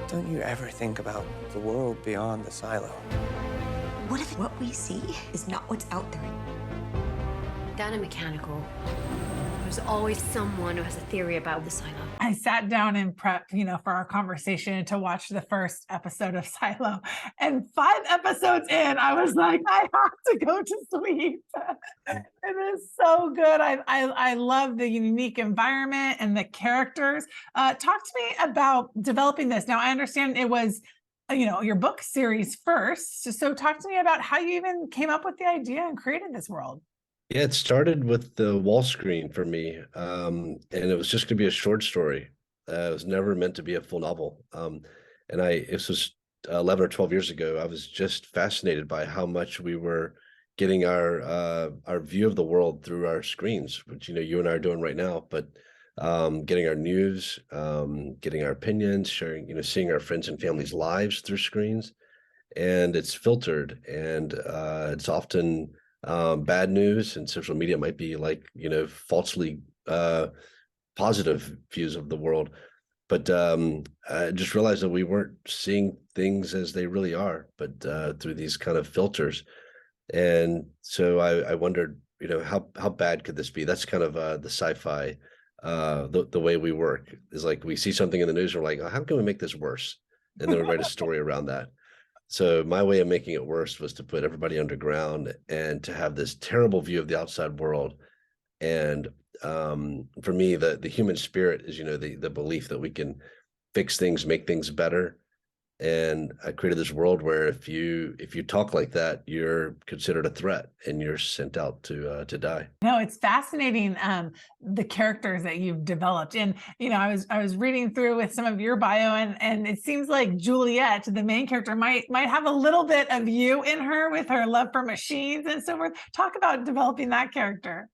Don't you ever think about the world beyond the silo? What if what we see is not what's out there? Down in mechanical, there's always someone who has a theory about the silo. I sat down and prep, for our conversation to watch the first episode of Silo. And 5 episodes in, I was like, I have to go to sleep. It is so good. I love the unique environment and the characters. Talk to me about developing this. Now, I understand it was, your book series first. So talk to me about how you even came up with the idea and created this world. Yeah, it started with the wall screen for me, and it was just going to be a short story. It was never meant to be a full novel. This was 11 or 12 years ago. I was just fascinated by how much we were getting our view of the world through our screens, which you and I are doing right now. But getting our news, getting our opinions, sharing, seeing our friends and family's lives through screens, and it's filtered, and it's often bad news, and social media might be like falsely positive views of the world, but I just realized that we weren't seeing things as they really are, but through these kind of filters. And so I wondered, how bad could this be? That's kind of the sci-fi, the way we work is like we see something in the news and we're like, oh, how can we make this worse, and then we write a story around that. So my way of making it worse was to put everybody underground and to have this terrible view of the outside world. And for me, the human spirit is, the belief that we can fix things, make things better. And I created this world where if you talk like that, you're considered a threat and you're sent out to die. No, it's fascinating, the characters that you've developed. And I was reading through with some of your bio, and it seems like Juliet, the main character, might have a little bit of you in her with her love for machines and so forth. Talk about developing that character.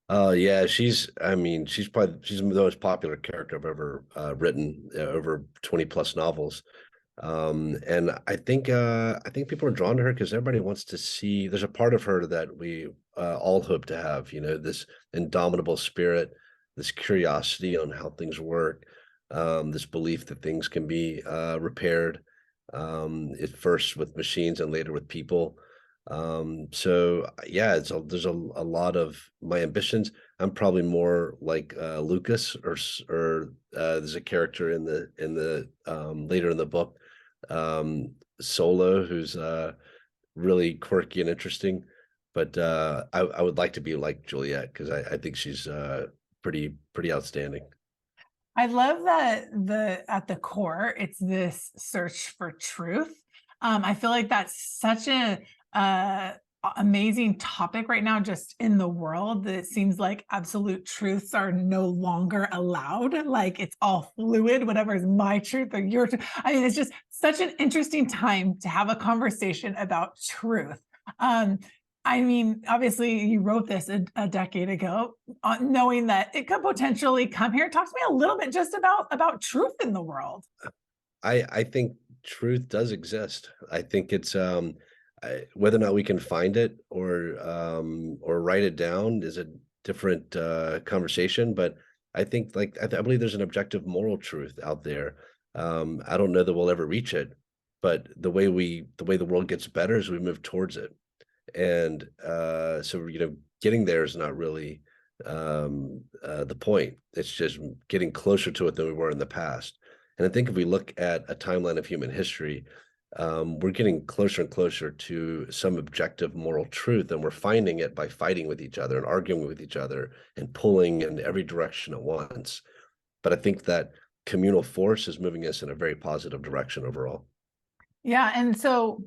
Oh yeah, she's the most popular character I've ever written, over 20 plus novels. And I think people are drawn to her because everybody wants to see, there's a part of her that we all hope to have, this indomitable spirit, this curiosity on how things work, this belief that things can be repaired, at first with machines and later with people. So yeah, there's a lot of my ambitions. I'm probably more like Lucas, or there's a character in the later in the book, Solo, who's really quirky and interesting. But I would like to be like Juliet because I think she's pretty outstanding. I love that at the core, it's this search for truth. I feel like that's such a amazing topic right now, just in the world, that it seems like absolute truths are no longer allowed. Like it's all fluid, whatever is my truth or your truth. I mean, it's just such an interesting time to have a conversation about truth. Obviously you wrote this a decade ago, knowing that it could potentially come here. Talk to me a little bit just about truth in the world. I think truth does exist. I think it's whether or not we can find it or write it down is a different conversation. But I think I believe there's an objective moral truth out there. I don't know that we'll ever reach it, but the way the world gets better is we move towards it. And so getting there is not really the point. It's just getting closer to it than we were in the past. And I think if we look at a timeline of human history, we're getting closer and closer to some objective moral truth, and we're finding it by fighting with each other and arguing with each other and pulling in every direction at once. But I think that communal force is moving us in a very positive direction overall. Yeah. And so,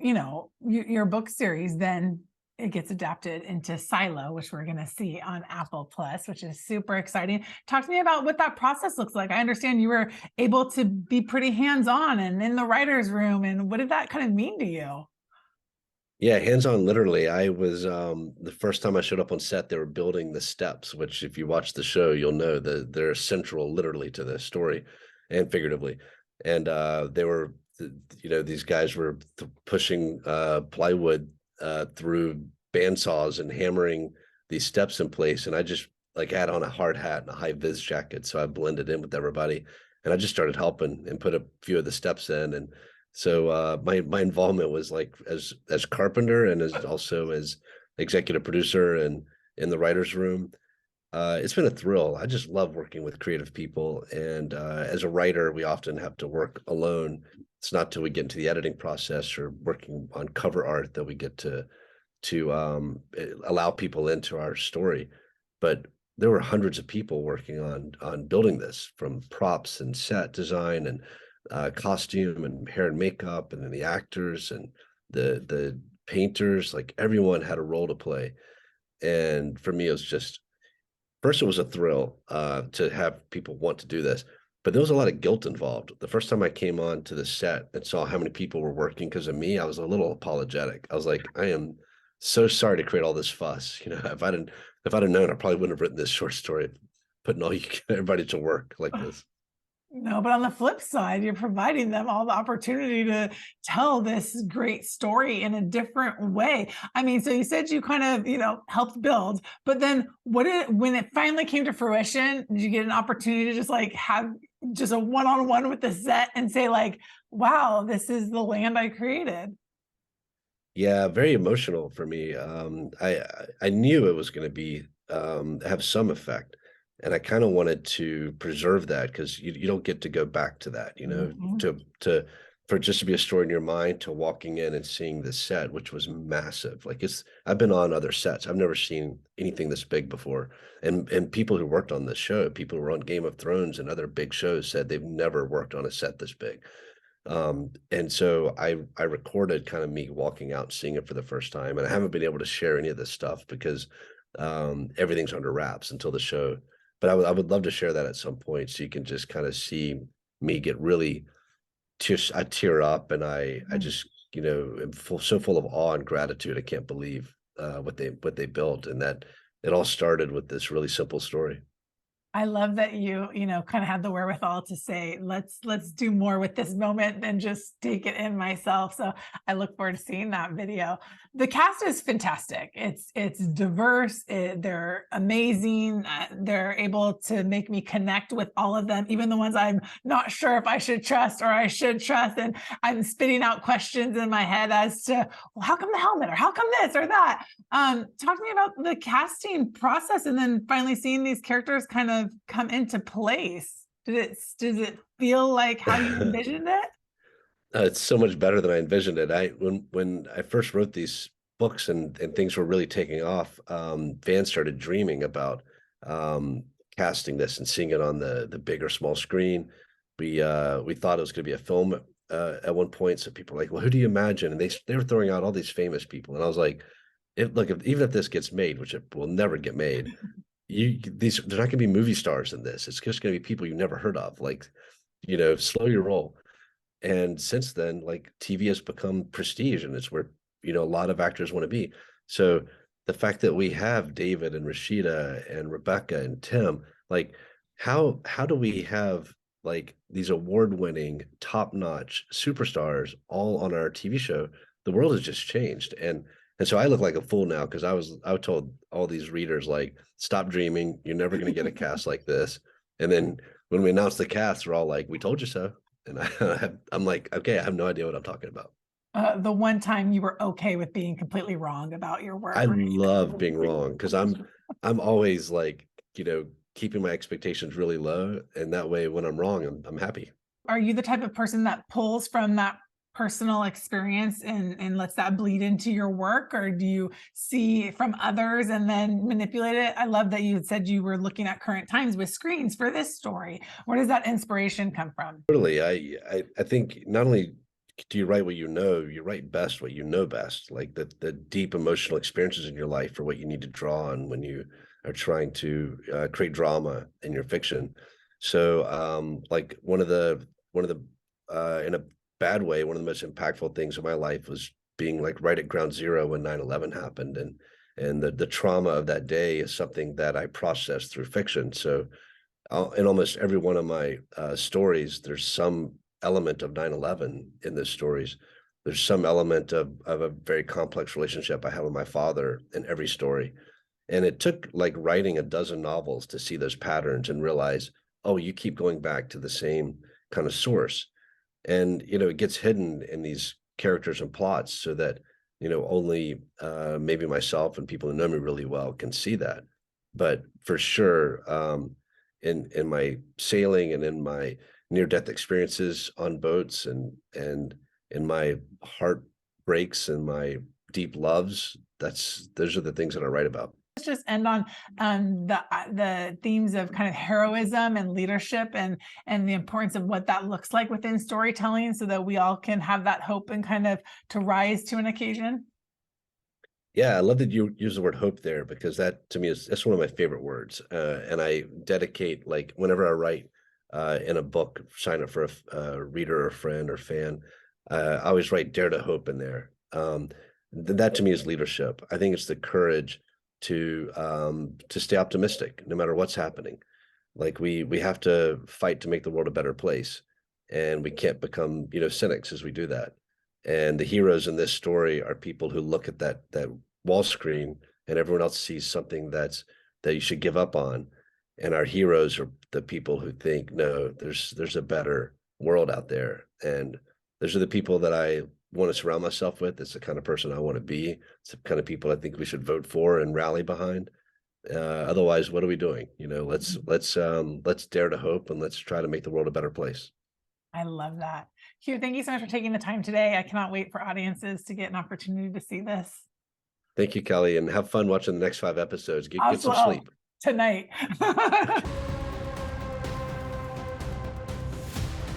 your book series, then it gets adapted into Silo, which we're going to see on Apple Plus, which is super exciting. Talk to me about what that process looks like. I understand you were able to be pretty hands-on and in the writer's room. And what did that kind of mean to you? Yeah, hands-on, literally. I was the first time I showed up on set, they were building the steps, which if you watch the show, you'll know that they're central literally to the story and figuratively. And they were, these guys were pushing plywood through bandsaws and hammering these steps in place. And I just had on a hard hat and a high vis jacket. So I blended in with everybody. and I just started helping and put a few of the steps in. And so my involvement was like as carpenter and as also as executive producer and in the writer's room. It's been a thrill. I just love working with creative people. And as a writer, we often have to work alone. It's not till we get into the editing process or working on cover art that we get to allow people into our story. But there were hundreds of people working on building this, from props and set design and costume and hair and makeup, and then the actors and the painters. Like, everyone had a role to play. And for me, it was just, first, it was a thrill to have people want to do this, but there was a lot of guilt involved. The first time I came on to the set and saw how many people were working because of me, I was a little apologetic. I was like, I am so sorry to create all this fuss. You know, if I'd have known, I probably wouldn't have written this short story, putting everybody to work like this. No, but on the flip side, you're providing them all the opportunity to tell this great story in a different way. I mean, so you said you kind of, helped build, but then when it finally came to fruition, did you get an opportunity to just like have just a one-on-one with the set and say like, wow, this is the land I created? Yeah, very emotional for me. I knew it was going to be have some effect, and I kind of wanted to preserve that, because you don't get to go back to that, Mhm. to for just to be a story in your mind, to walking in and seeing the set, which was massive. Like, I've been on other sets. I've never seen anything this big before. And people who worked on this show, people who were on Game of Thrones and other big shows, said they've never worked on a set this big. And so I recorded kind of me walking out, seeing it for the first time, and I haven't been able to share any of this stuff because everything's under wraps until the show. But I would love to share that at some point, so you can just kind of see me get really I tear up, and I just am so full of awe and gratitude. I can't believe what they built, and that it all started with this really simple story. I love that you kind of had the wherewithal to say, let's do more with this moment than just take it in myself. So I look forward to seeing that video. The cast is fantastic. It's diverse. They're amazing. They're able to make me connect with all of them, even the ones I'm not sure if I should trust or I should trust. And I'm spitting out questions in my head as to, well, how come the helmet, or how come this or that? Talk to me about the casting process, and then finally seeing these characters kind of come into place. Does it feel like how you envisioned it? It's so much better than I envisioned it. When I first wrote these books and things were really taking off, fans started dreaming about casting this and seeing it on the big or small screen. We thought it was going to be a film at one point. So people were like, "Well, who do you imagine?" And they were throwing out all these famous people, and I was like, even if this gets made, which it will never get made, there's not going to be movie stars in this. It's just going to be people you never heard of. Like, slow your roll. And since then, like, TV has become prestige, and it's where a lot of actors want to be. So the fact that we have David and Rashida and Rebecca and Tim, like, how do we have like these award-winning, top-notch superstars all on our TV show? The world has just changed, and so I look like a fool now, because I told all these readers, like, stop dreaming. You're never going to get a cast like this. And then when we announced the cast, we're all like, we told you so. And I'm like, okay, I have no idea what I'm talking about. The one time you were okay with being completely wrong about your work, I right? love being wrong, because I'm always like, keeping my expectations really low. And that way, when I'm wrong, I'm happy. Are you the type of person that pulls from that personal experience and lets that bleed into your work, or do you see from others and then manipulate it? I love that you had said you were looking at current times with screens for this story. Where does that inspiration come from? Totally. I think not only do you write what you know, you write best what you know best. Like, the deep emotional experiences in your life are what you need to draw on when you are trying to create drama in your fiction. So like, one of the in a bad way, one of the most impactful things in my life was being like right at ground zero when 9/11 happened. And the trauma of that day is something that I processed through fiction. So in almost every one of my stories, there's some element of 9/11 in those stories. There's some element of a very complex relationship I had with my father in every story. And it took like writing a dozen novels to see those patterns and realize, oh, you keep going back to the same kind of source. And, it gets hidden in these characters and plots so that, only maybe myself and people who know me really well can see that. But for sure, in my sailing and in my near-death experiences on boats and in my heartbreaks and my deep loves, those are the things that I write about. Let's just end on the themes of kind of heroism and leadership and the importance of what that looks like within storytelling, so that we all can have that hope and kind of to rise to an occasion. Yeah, I love that you use the word hope there, because that to me that's one of my favorite words. And I dedicate, like, whenever I write in a book, sign up for a reader or friend or fan, I always write dare to hope in there. That to me is leadership. I think it's the courage to stay optimistic no matter what's happening. Like we have to fight to make the world a better place, and we can't become cynics as we do that. And the heroes in this story are people who look at that wall screen and everyone else sees something that you should give up on, and our heroes are the people who think, no, there's a better world out there. And those are the people that I want to surround myself with. It's the kind of person I want to be. It's the kind of people I think we should vote for and rally behind. Otherwise, what are we doing? Let's dare to hope, and let's try to make the world a better place. I love that. Hugh, thank you so much for taking the time today. I cannot wait for audiences to get an opportunity to see this. Thank you, Kelly, and have fun watching the next 5 episodes. Get some sleep Tonight.